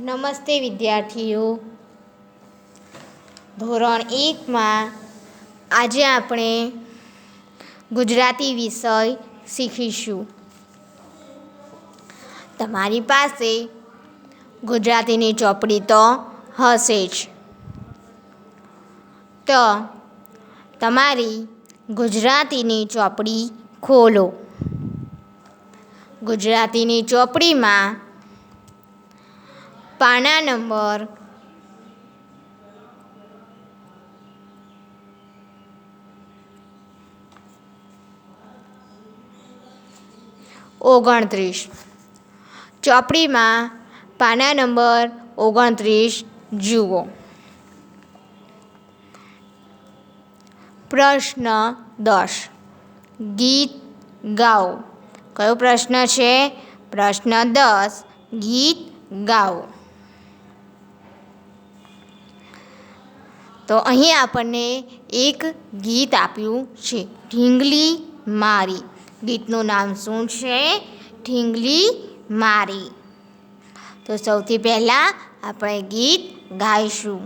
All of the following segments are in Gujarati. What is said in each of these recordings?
નમસ્તે વિદ્યાર્થીઓ. ધોરણ 1માં આજે આપણે ગુજરાતી વિષય શીખીશું. તમારી પાસે ગુજરાતીની ચોપડી તો હશે જ. તો તમારી ગુજરાતીની ચોપડી ખોલો. ગુજરાતીની ચોપડીમાં પાના નંબર 29. ચોપડીમાં પાના નંબર 29 જુઓ. પ્રશ્ન 10. ગીત ગાઓ. કયો પ્રશ્ન છે? પ્રશ્ન 10. ગીત ગાઓ. તો અહીં આપણને એક ગીત આપ્યું છે, ઢીંગલી મારી. ગીતનું નામ શું છે? ઢીંગલી મારી. તો સૌથી પહેલાં આપણે ગીત ગાઈશું.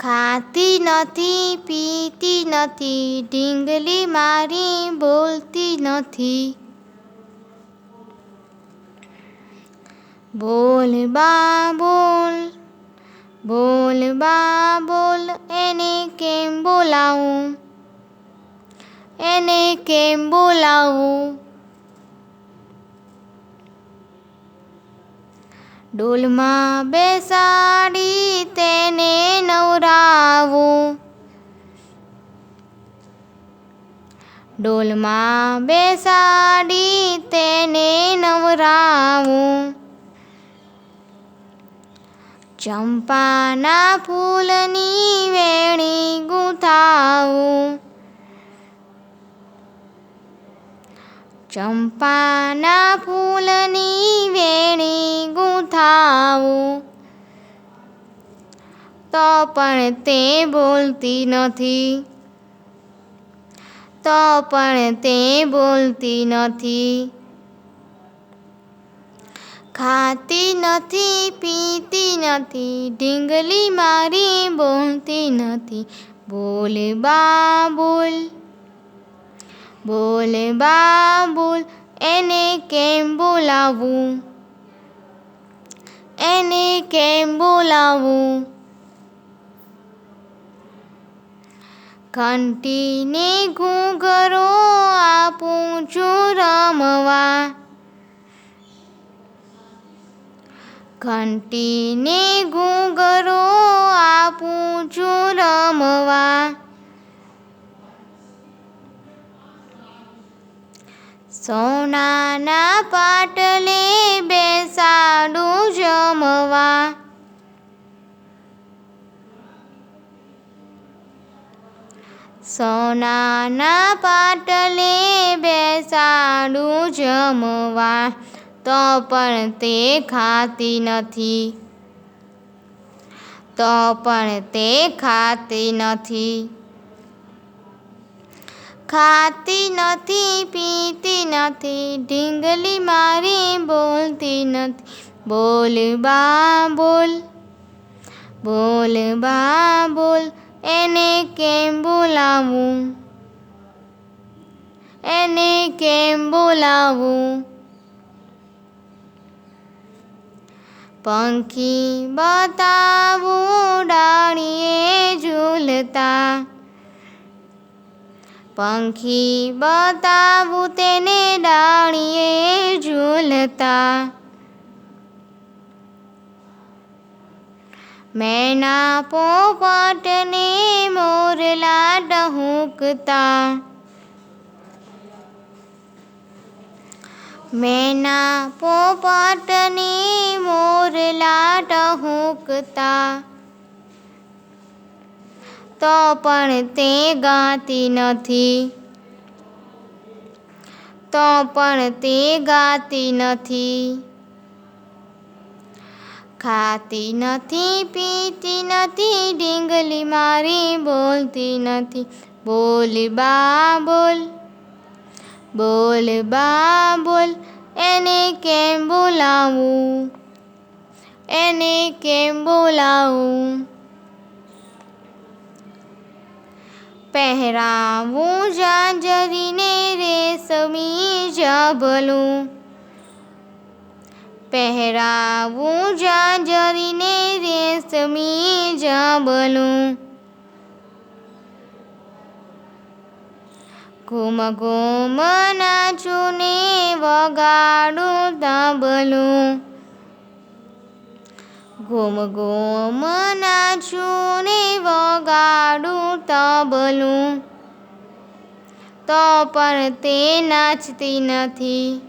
ખાતી નથી, પીતી નથી, ઢીંગલી મારી બોલતી નથી. બોલ બા બોલ, બોલ બા બોલ, એને કેમ બોલાવું, એને કેમ બોલાવું. ડોલમાં બેસાડી તેને નવરાવું, ડોલમાં બેસાડી તેને નવરાવું. ચંપાના ફૂલની વેણી ગૂંથાવું, ચંપાના ફૂલની વેણી ગૂંથાવું. તો પણ તે બોલતી નથી, તો પણ તે બોલતી નથી. ખાતી નથી, પીતી નથી, ઢીંગલી મારી બોલતી નથી. બોલ બા બોલ, બોલ બા બોલ, એને કેમ બોલાવું, એને કેમ બોલાવું. ઘંટીને ઘૂંઘરો આપું છું રમવા, ઘંટીને ઘૂંઘરો આપું છું રમવા. સોનાના પાટલે બેસાડું જમવા, સોનાના પાટલે બેસાડું જમવા. તો પણ તે ખાતી નથી, તો પણ તે ખાતી નથી. ખાતી નથી, પીતી નથી, ઢીંગલી મારી બોલતી નથી. બોલ બા બોલ, બોલ બા બોલ, એને કેમ બોલાવું, એને કેમ બોલાવું. પંખી બતાવું ડાળીએ ઝૂલતા, પંખી બતાવું તેને ડાળીએ ઝૂલતા. મેના પોપટને મોરલા ટહુકતા, મેના પોપટને મોરલા ટહુકતા. તો પણ તે ગાતી નથી, તો પણ તે ગાતી નથી. ખાતી નથી, પીતી નથી, ઢીંગલી મારી બોલતી નથી. બોલ બા બોલ, બોલ બા બોલ, એને કેમ બોલાવું, એને કેમ બોલાવું. પહેરાવું ઝાંઝરીને રેશમી ઝાભલું. પહેરાવું ઝાંઝરીને રેશમી ઝાભલું. ઘૂમ ઘૂમ નાચું ને વગાડું તબલું. ઘૂમ ઘૂમ નાચું ને વગાડું તબલું. તો પણ તે નાચતી નથી.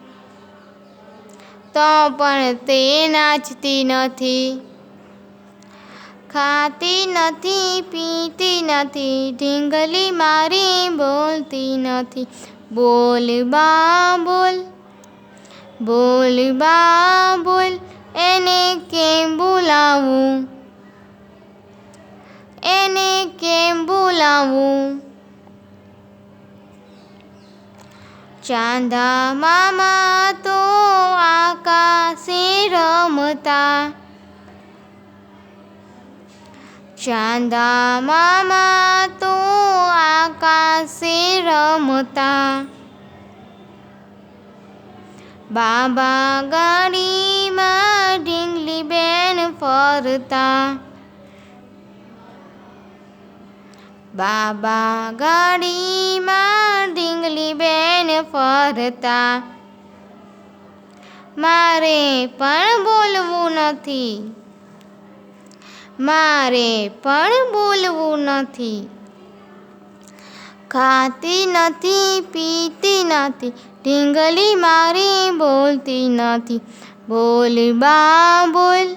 તો પણ તે નાચતી નથી. ખાતી નથી પીતી નથી. ઢીંગલી મારી બોલતી નથી. બોલ બા બોલ. બોલ બા બોલ. એને કેમ બોલાવું. એને કેમ બોલાવું. ચાંદા મામા તો આકાશે રમતા. ચાંદા મામા તો આકાશે રમતા. બાબા ગાડીમાં ઢીંગલી બેન ફરતા. બાબા ગાડીમાં ઢીંગલી બેન ફરતા. મારે પણ બોલવું નથી. મારે પણ બોલવું નથી. ખાતી નથી પીતી નથી. ઢીંગલી મારી બોલતી નથી. બોલ બા બોલ.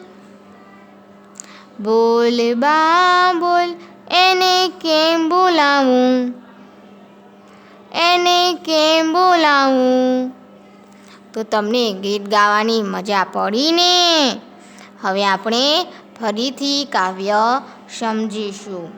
બોલ બા બોલ. એને કેમ બોલાવું. એને કેમ બોલાવું. તો તમને ગીત ગાવાની મજા પડી ને. હવે આપણે ફરીથી કાવ્ય સમજીશું.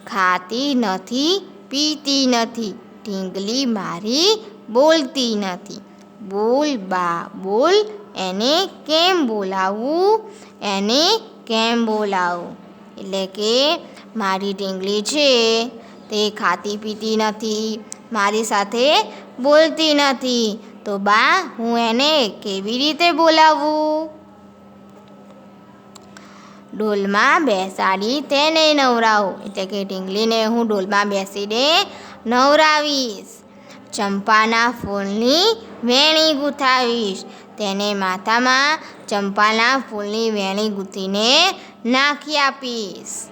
ખાતી નથી પીતી નથી. ઢીંગલી મારી બોલતી નથી. બોલ બા બોલ. એને કેમ બોલાવું. એને કેમ બોલાવું. એટલે કે મારી ઢીંગલી છે તે ખાતી પીતી નથી. મારી સાથે બોલતી નથી. તો બા હું એને કેવી રીતે બોલાવું. ડોલમાં બેસાડી તેને નવરાવું. એટલે કે ઢીંગલીને હું ડોલમાં બેસીને નવરાવીશ. ચંપાના ફૂલની વેણી ગૂંથાવીશ. તેને માથામાં ચંપાના ફૂલની વેણી ગૂંથીને નાખી આપીશ.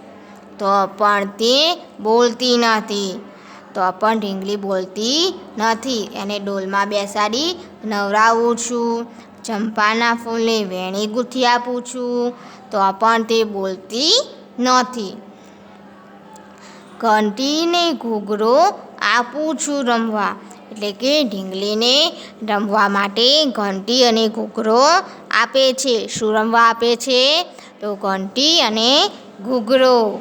તો પણ તે બોલતી નથી. તો પણ ઢીંગલી બોલતી નથી. એને ડોલમાં બેસાડી નવરાવું છું. ચંપાના ફૂલની વેણી ગૂંથી આપું છું. તો પણ તે બોલતી નથી. ઘંટીને ઘૂઘરો આપું છું રમવા. એટલે કે ઢીંગલીને રમવા માટે ઘંટી અને ઘૂઘરો આપે છે. શું રમવા આપે છે. તો ઘંટી અને ઘૂઘરો.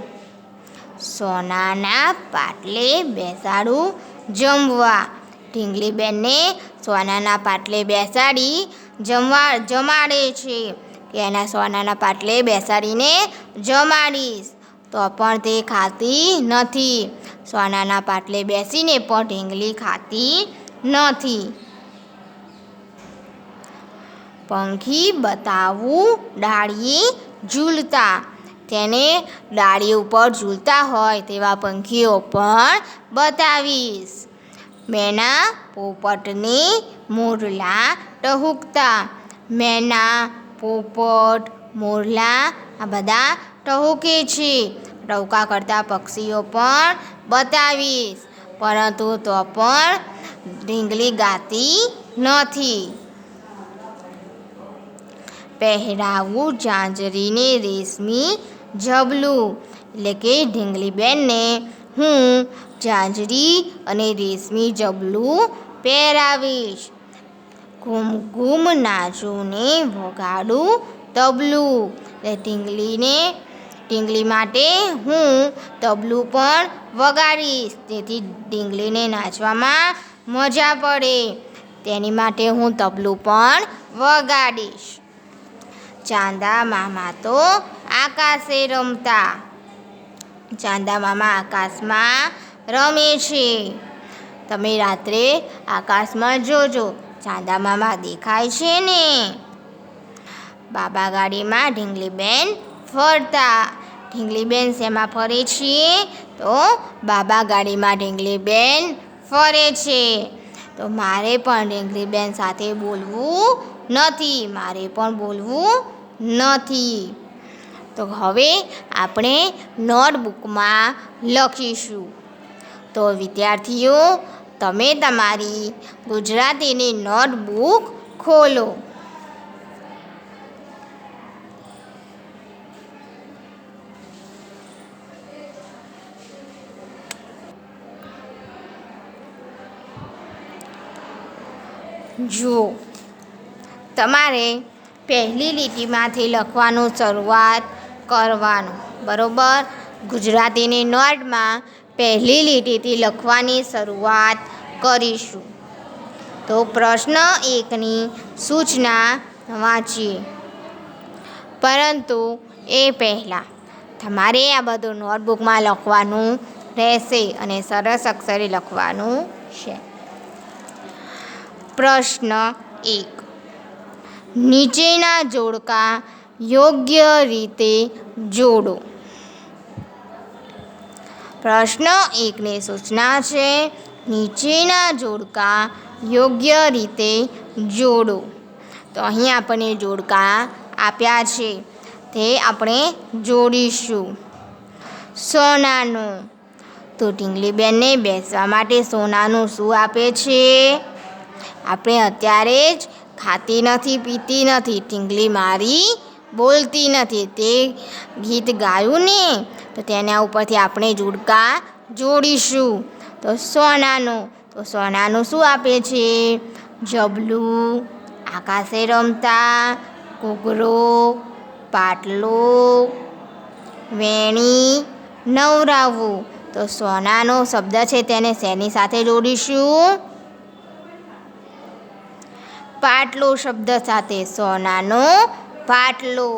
સોનાના પાટલે બેસાડું જમવા. ઢીંગલી બેનને સોનાના પાટલે બેસાડી જમાડે છે. કે એના સોનાના પાટલે બેસાડીને જમાડીશ. તો પણ તે ખાતી નથી. સોનાના પાટલે બેસીને પણ ઢીંગલી ખાતી નથી. પંખી બતાવું ડાળીએ ઝૂલતા. તેને ડાળી ઉપર ઝૂલતા હોય તેવા પંખીઓ પણ બતાવીશ. મેના પોપટને મોરલા ટહુકતા. મેના પોપટ મોરલા આ બધા ટહુકે છે. ટહુકા કરતા પક્ષીઓ પણ બતાવીશ. પરંતુ તો પણ ઢીંગલી ગાતી નથી. પહેરાવું ઝાંઝરીને રેશમી ઝબલું. એટલે કે ઢીંગલી બેનને હું ઝાંઝરી અને રેશમી ઝબલું પહેરાવીશ. ઘૂમ ઘૂમ નાચું ને વગાડું તબલું. એટલે ઢીંગલી માટે હું તબલું પણ વગાડીશ. જેથી ઢીંગલીને નાચવામાં મજા પડે. તેની માટે હું તબલું પણ વગાડીશ. ચાંદા મામા તો આકાશે રમતા. ચાંદા મામા આકાશમાં રમે છે. તમે રાત્રે આકાશમાં જોજો, ચાંદા મામા દેખાય છે ને. બાબા ગાડીમાં ઢીંગલીબેન ફરતા. ઢીંગલીબેન શેમાં ફરે છે? તો બાબા ગાડીમાં ઢીંગલીબેન ફરે છે. તો મારે પણ ઢીંગલીબેન સાથે બોલવું નથી. મારે પણ બોલવું નથી. તો હવે આપણે નોટબુકમાં લખીશું. તો વિદ્યાર્થીઓ, તમે તમારી ગુજરાતીની નોટબુક ખોલો. જુઓ, તમારે પહેલી લીટીમાંથી લખવાનું શરૂઆત કરવાનું, બરાબર. ગુજરાતીની નોટમાં પહેલી લીટીથી લખવાની શરૂઆત કરીશું. તો પ્રશ્ન 1ની સૂચના વાંચીએ. પરંતુ એ પહેલાં તમારે આ બધું નોટબુકમાં લખવાનું રહેશે અને સરસ અક્ષરે લખવાનું છે. પ્રશ્ન 1. નીચેના જોડકા યોગ્ય રીતે જોડો. પ્રશ્ન 1ની સૂચના છે, નીચેના જોડકા યોગ્ય રીતે જોડો. તો અહીં આપણને જોડકા આપ્યા છે, તે આપણે જોડીશું. સોનાનું. તો ઢીંગલીબેનને બેસવા માટે સોનાનું શું આપે છે? આપણે અત્યારે જ ખાતી નથી, પીતી નથી, ઢીંગલી મારી બોલતી નથી, તે ગીત ગાયું ને, તો તેના ઉપરથી આપણે જોડકા જોડીશું. તો સોનાનું. તો સોનાનું શું આપે છે? જબલું, આકાશે રમતા, ઘૂઘરો, પાટલો, વેણી, નવરાવવું. તો સોનાનો શબ્દ છે તેને શેની સાથે જોડીશું? પાટલો શબ્દ સાથે. સોનાનો પાટલો.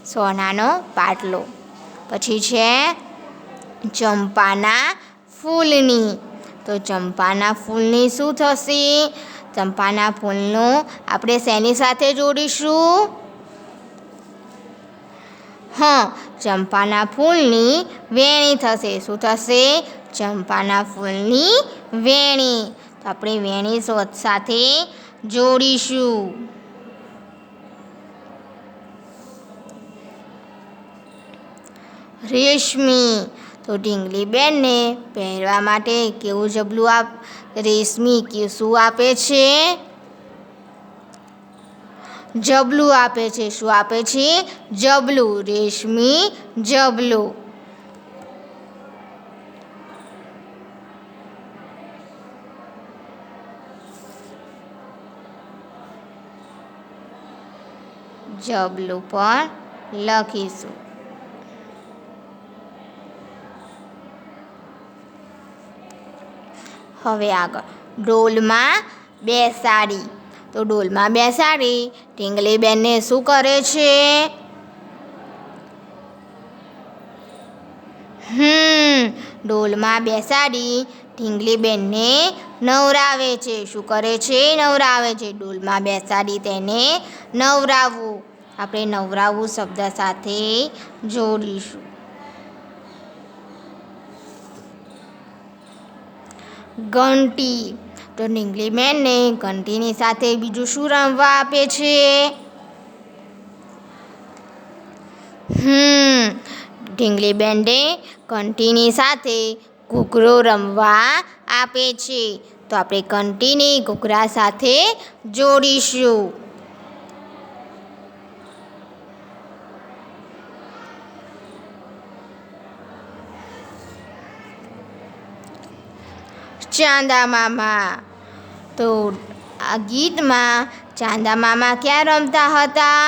સોનાનો પાટલો. પછી છે ચંપાના ફૂલની. તો ચંપાના ફૂલની શું થશે? ચંપાના ફૂલનું આપણે શેની સાથે જોડીશું? ચંપાના ફૂલની વેણી થશે. શું થશે? ચંપાના ફૂલની વેણી. તો આપણે વેણી સાથે જોડીશું. રેશમી. તો ઢીંગલીબેનને પહેરવા માટે કેવું જબલું રેશમી કે શું આપે છે? જબલું આપે છે. શું આપે છે? જબલું. રેશમી જબલું. જબલું પણ લખીશું. હવે આગળ ડોલમાં બેસાડી. તો ડોલમાં બેસાડી ઢીંગલીબેનને શું કરે છે? ડોલમાં બેસાડી ઢીંગલીબેનને નવરાવે છે. શું કરે છે? નવરાવે છે. ડોલમાં બેસાડી તેને નવરાવવું. આપણે નવરાવવું શબ્દ સાથે જોડીશું. ઘંટી. તો ઢીંગલીબેનને ઘંટીની સાથે બીજું શું રમવા આપે છે? ઢીંગલીબેનને ઘંટીની સાથે ઘૂઘરો રમવા આપે છે. તો આપણે ઘંટીને ઘૂઘરા સાથે જોડીશું. ચાંદા મામા. તો આ ગીતમાં ચાંદા મામા ક્યાં રમતા હતા?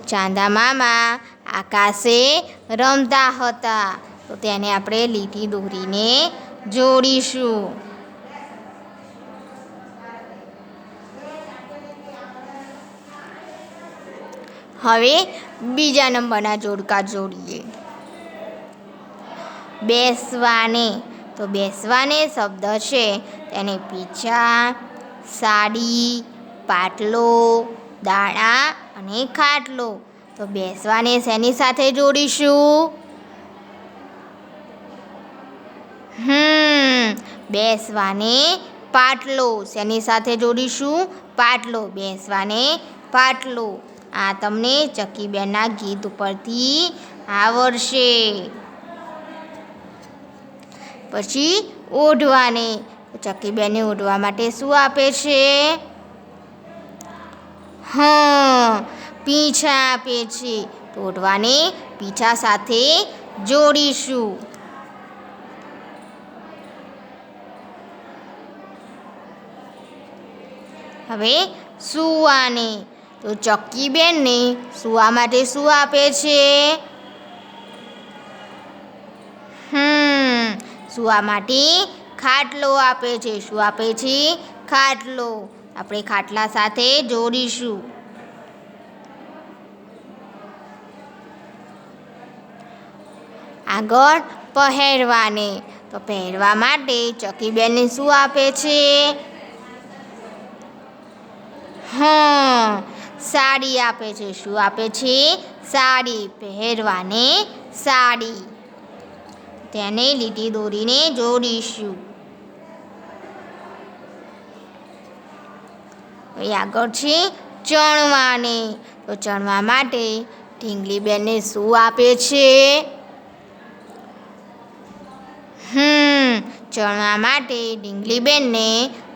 ચાંદા મામા આકાશે રમતા હતા. તો તેને આપણે લીટી દોરીને જોડીશું. હવે બીજા નંબરના જોડકા જોડીએ. બેસવાને, તો બેસવાને શબ્દ છે તેને પીંછા, સાડી, પાટલો, દાણા અને ખાટલો. તો બેસવાને શેની સાથે જોડીશું? બેસવાને પાટલો. શેની સાથે જોડીશું? પાટલો. બેસવાને પાટલો. આ તમને ચકીબેનના ગીત ઉપરથી આવડશે. પછી ઓઢવાને, ચકીબેનને ઓઢવા માટે શું આપે છે? પીંછા આપે છે. તો ઓઢવાને પીંછા સાથે જોડીશું. હવે સૂવાને, તો ચકીબેનને સૂવા માટે શું આપે છે? સૂવા માટે ખાટલો આપે છે. શું આપે છે? ખાટલો. આપણે ખાટલા સાથે જોડીશું. આગળ પહેરવાને, તો પહેરવા માટે ચકીબેનને શું આપે છે? સાડી આપે છે. શું આપે છે? સાડી. પહેરવાને સાડી. તેને લીટી દોરીને જોડીશું. હવે આગળ છે ચણવાને, તો ચણવા માટે ઢીંગલીબેનને શું આપે છે? ચણવા માટે ઢીંગલીબેનને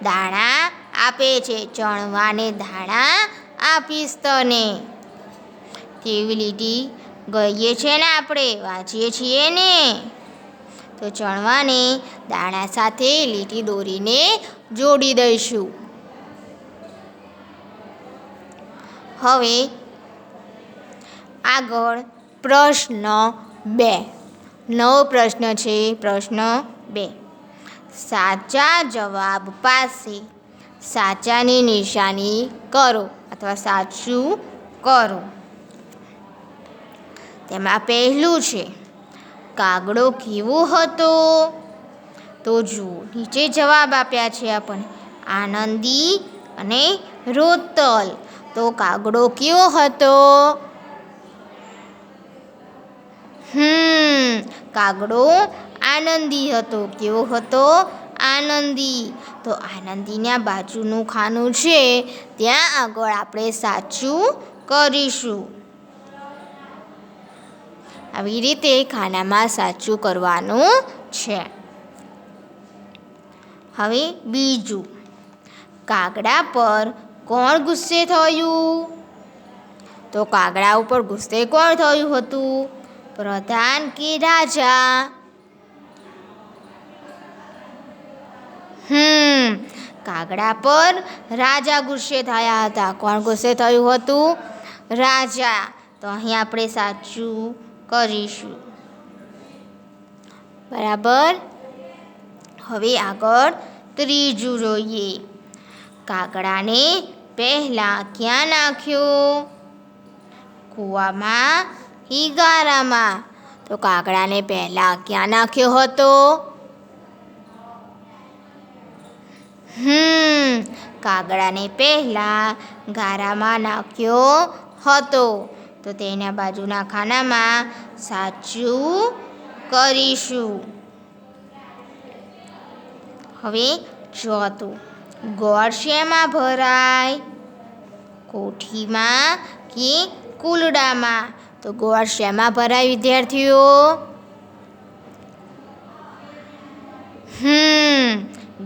દાણા આપે છે. ચણવાને દાણા આપીશ તને. કેવી લીટી ગઈએ છે ને, આપણે વાંચીએ છીએ ને. તો ચણવાને દાણા સાથે લીટી દોરીને જોડી દઈશું. હવે આગળ પ્રશ્ન 2. નવો પ્રશ્ન છે. પ્રશ્ન 2. સાચા જવાબ પાસે સાચાની નિશાની કરો અથવા સાચું કરો. તેમાં પહેલું છે કાગડો કેવો હતો? તો જુઓ, નીચે જવાબ આપ્યા છે આપણને આનંદી અને રોતલ. તો કાગડો કેવો હતો? કાગડો આનંદી હતો. કેવો હતો? આનંદી. તો આનંદીના બાજુનું ખાનું છે ત્યાં આગળ આપણે સાચું કરીશું. આવી રીતે ખાનામાં સાચું કરવાનું છે. હવે બીજું, કાગડા પર કોણ ગુસ્સે થયું? તો કાગડા ઉપર ગુસ્સે કોણ થયું હતું? પ્રધાન કે રાજા? કાગડા પર રાજા ગુસ્સે થયા હતા. કોણ ગુસ્સે થયું હતું? રાજા. તો અહીં આપણે સાચું કરીશું. બરાબર. હવે આગળ ત્રીજું જોઈએ. કાગડાને પહેલાં ક્યાં નાખ્યો? કૂવામાં કે ગારામાં? તો કાગડાને પહેલાં ક્યાં નાખ્યો હતો? કાગડાને પહેલાં ગારામાં નાખ્યો હતો. તો તેના બાજુના ખાનામાં સાચું કરીશું. હવે ચોથું, ગોળ શેમાં ભરાય? કોઠીમાં કે કુલડામાં? તો ગોળ શેમાં ભરાય વિદ્યાર્થીઓ?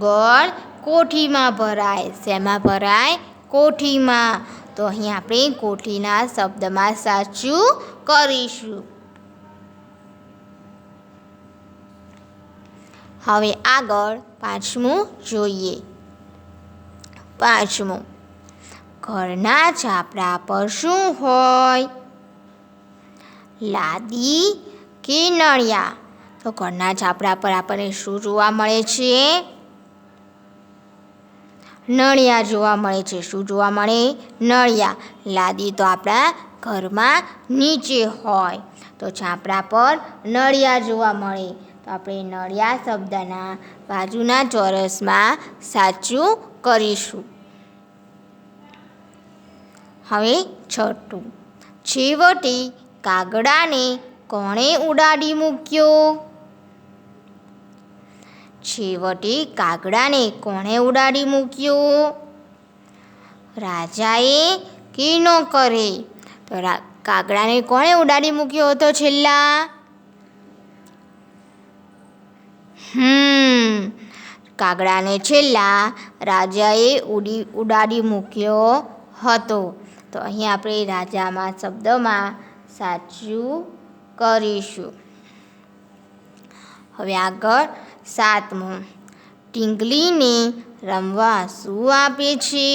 ગોળ કોઠીમાં ભરાય. શેમાં ભરાય? કોઠીમાં. તો અહીં આપણે કોઠીના શબ્દમાં સાચું કરીશું. હવે આગળ પાંચમું જોઈએ. પાંચમું, ઘરના છાપરા પર શું હોય? લાદી કે નળિયા? તો ઘરના છાપરા પર આપણને શું જોવા મળે છે? નળિયા જોવા મળે છે. શું જોવા મળે? નળિયા. લાદી તો આપણા ઘરમાં નીચે હોય, તો છાપરા પર નળિયા જોવા મળે. તો આપણે નળિયા શબ્દના બાજુના ચોરસમાં સાચું કરીશું. હવે છઠ્ઠું, છેવટે કાગડાને કોણે ઉડાડી મૂક્યો? છેવટે કાગડાને કોણે ઉડાડી મૂક્યો? રાજાએ કે નોકરે? તો કાગડાને કોણે ઉડાડી મૂક્યો હતો છેલ્લા? કાગડાને છેલ્લા રાજાએ ઉડાડી મૂક્યો હતો. તો અહીં આપણે રાજામાં શબ્દમાં સાચું કરીશું. હવે આગળ 7મું, ઢીંગલીને રમવા શું આપે છે?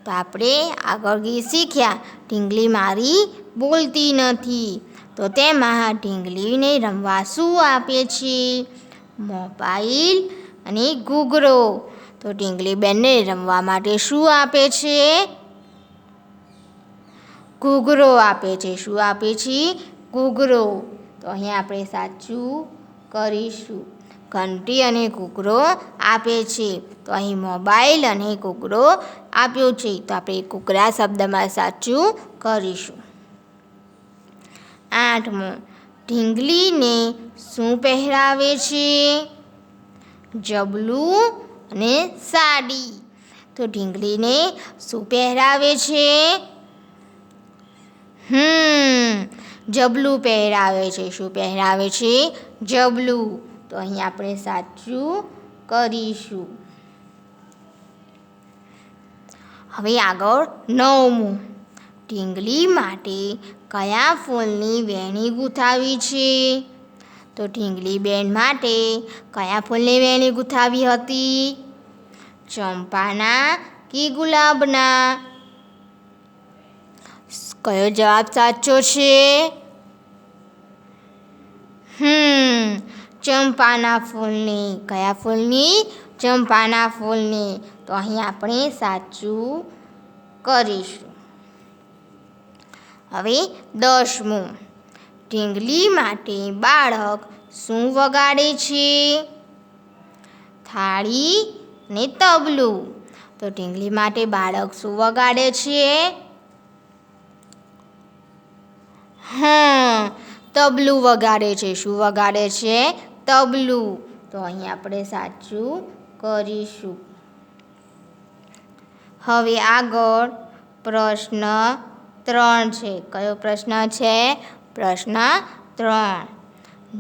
તો આપણે આગળ ગીત શીખ્યા, ઢીંગલી મારી બોલતી નથી. તો તેમાં ઢીંગલીને રમવા શું આપે છે? મોબાઈલ અને ઘૂઘરો. તો ઢીંગલીબેનને રમવા માટે શું આપે છે? ઘૂઘરો આપે છે. શું આપે છે? ઘૂઘરો. તો અહીં આપણે સાચું કરીશું. ઘંટી અને ઘૂઘરો આપે છે. તો અહીં મોબાઈલ અને ઘૂઘરો આપ્યો છે. તો આપણે ઘૂઘરા શબ્દમાં સાચું કરીશું. 8મું, ઢીંગલીને શું પહેરાવે છે? જબલું અને સાડી. તો ઢીંગલીને શું પહેરાવે છે? જબલું પહેરાવે છે. શું પહેરાવે છે? જબલું. તો અહીં આપણે સાચું કરીશું. હવે આગળ 9મું, ઢીંગલી માટે કયા ફૂલની વેણી ગૂંથાવી છે? તો ઢીંગલીબેન માટે કયા ફૂલની વેણી ગૂંથાવી હતી? ચંપાના કે ગુલાબના? કયો જવાબ સાચો છે? ચંપાના ફૂલની. કયા ફૂલની? ચંપાના ફૂલની. તો અહીં આપણે સાચું કરીશું. હવે 10મું, ઢીંગલી માટે બાળક શું વગાડે છે? થાળી ને તબલું. તો ઢીંગલી માટે બાળક શું વગાડે છે? તબલું વગાડે છે. શું વગાડે છે? તબલું. તો અહીં આપણે સાચું કરીશું. હવે આગળ પ્રશ્ન 3 છે. કયો પ્રશ્ન છે? પ્રશ્ન 3.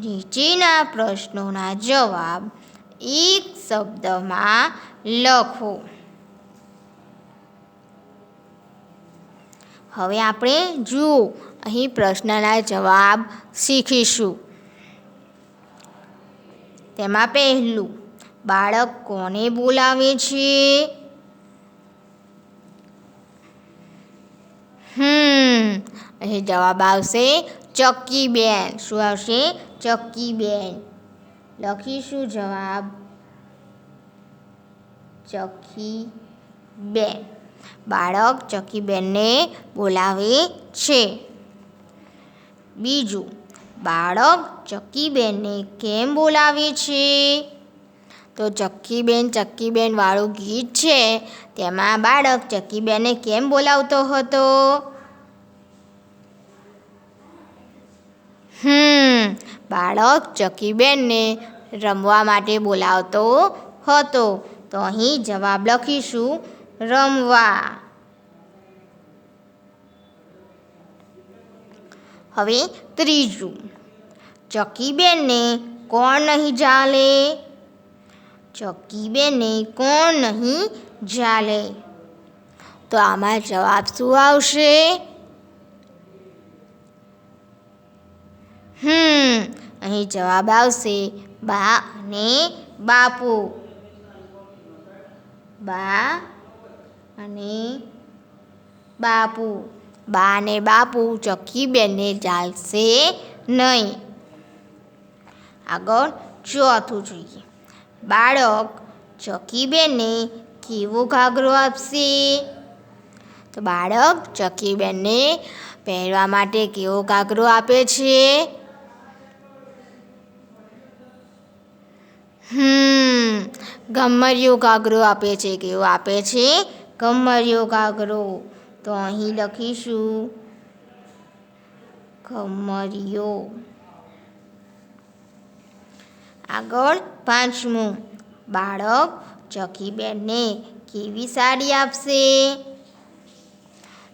નીચેના પ્રશ્નોના જવાબ એક શબ્દમાં લખો. હવે આપણે જુઓ, અહીં પ્રશ્નના જવાબ શીખીશું. તેમાં પહેલું, બાળક કોને બોલાવે છે? અહીં જવાબ આવશે ચક્કીબેન. શું આવશે? ચક્કીબેન. લખીશું જવાબ ચક્કીબેન. બાળક ચક્કીબેનને બોલાવે છે. બીજું, બાળક ચક્કીબેનને કેમ બોલાવે છે? તો ચક્કીબેન વાળું ગીત છે, તેમાં બાળક ચક્કીબેનને કેમ બોલાવતો હતો? બાળક ચક્કીબેનને રમવા માટે બોલાવતો હતો. તો અહીં જવાબ લખીશું રમવા. હવે ત્રીજું, ચક્કીબેનને કોણ નહીં ઝાલે? ચક્કીબેનને કોણ નહીં ઝાલે? તો આમાં જવાબ શું આવશે? અહીં જવાબ આવશે બા અને બાપુ. બા અને બાપુ. બા અને બાપુ ચક્કીબેનને ઝાલશે નહીં. આગળ ચોથું જોઈએ. બાળક ચકીબેનને કેવો ઘાઘરો આપશે? તો બાળક ચકીબેનને પહેરવા માટે કેવો ઘાઘરો આપે છે? ગમરિયો ઘાઘરો આપે છે. કેવો આપે છે? ગમરિયો ઘાઘરો. તો અહીં લખીશું ગમરિયો. આગળ પાંચમું. બાળક ચકીબેનને કેવી સાડી આપશે?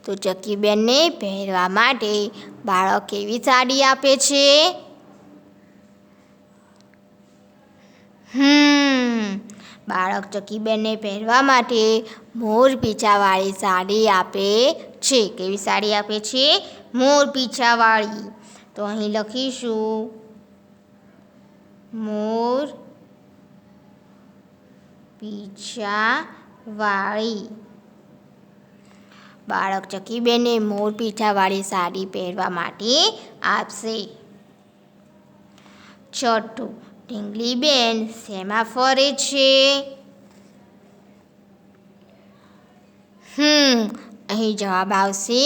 તો ચકીબેનને પહેરવા માટે બાળક કેવી સાડી આપે છે? બાળક ચકીબેનને પહેરવા માટે મોર પીંછાવાળી સાડી આપે છે. કેવી સાડી આપે છે? મોર પીંછાવાળી. તો અહીં લખીશું મોર પીંછાવાળી. બાળક ચકીબેનને મોર પીંછાવાળી સાડી પહેરવા માટે આપશે. છઠ્ઠું. ઢીંગલીબેન શેમાં ફરે છે? અહીં જવાબ આવશે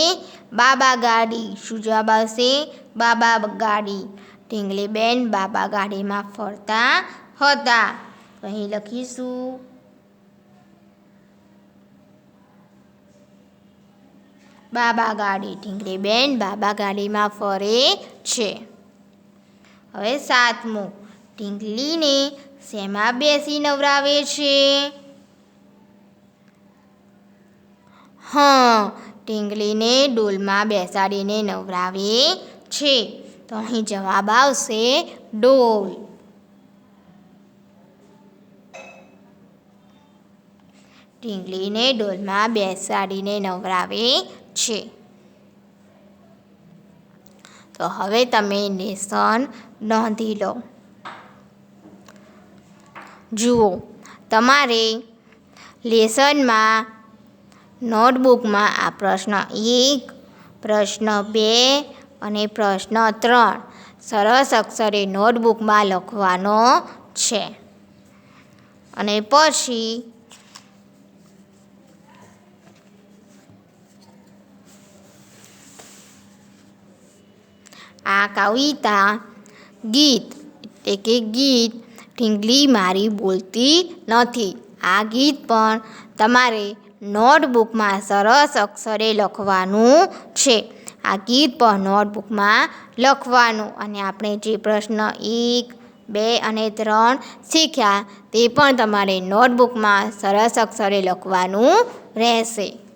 બાબા ગાડી. શું જવાબ આવશે? બાબા ગાડી. ઢીંગલીબેન બાબા ગાડીમાં ફરતા હતા. અહીં લખીશું બાબા ગાડી. ઢીંગલીબેન બાબા ગાડીમાં ફરે છે. હવે સાતમું. ઢીંગલીને શેમાં બેસી નવરાવે છે? ઢીંગલીને ડોલમાં બેસાડીને નવરાવે છે. તો અહીં જવાબ આવશે ડોલ. ઢીંગલીને ડોલમાં બેસાડીને નવરાવે છે. તો હવે તમે લેસન નોંધી લો. જુઓ, તમારે લેસનમાં નોટબુકમાં આ પ્રશ્ન 1, પ્રશ્ન 2 અને પ્રશ્ન 3 સરસ અક્ષરે નોટબુકમાં લખવાનો છે. અને પછી આ કવિતા ગીત એટલે કે ગીત ઢીંગલી મારી બોલતી નથી. આ ગીત પણ તમારે નોટબુકમાં સરસ અક્ષરે લખવાનું છે. આ ગીત પણ નોટબુકમાં લખવાનું અને આપણે જે પ્રશ્ન 1, 2 અને 3 શીખ્યા તે પણ તમારે નોટબુકમાં સરસ અક્ષરે લખવાનું રહેશે.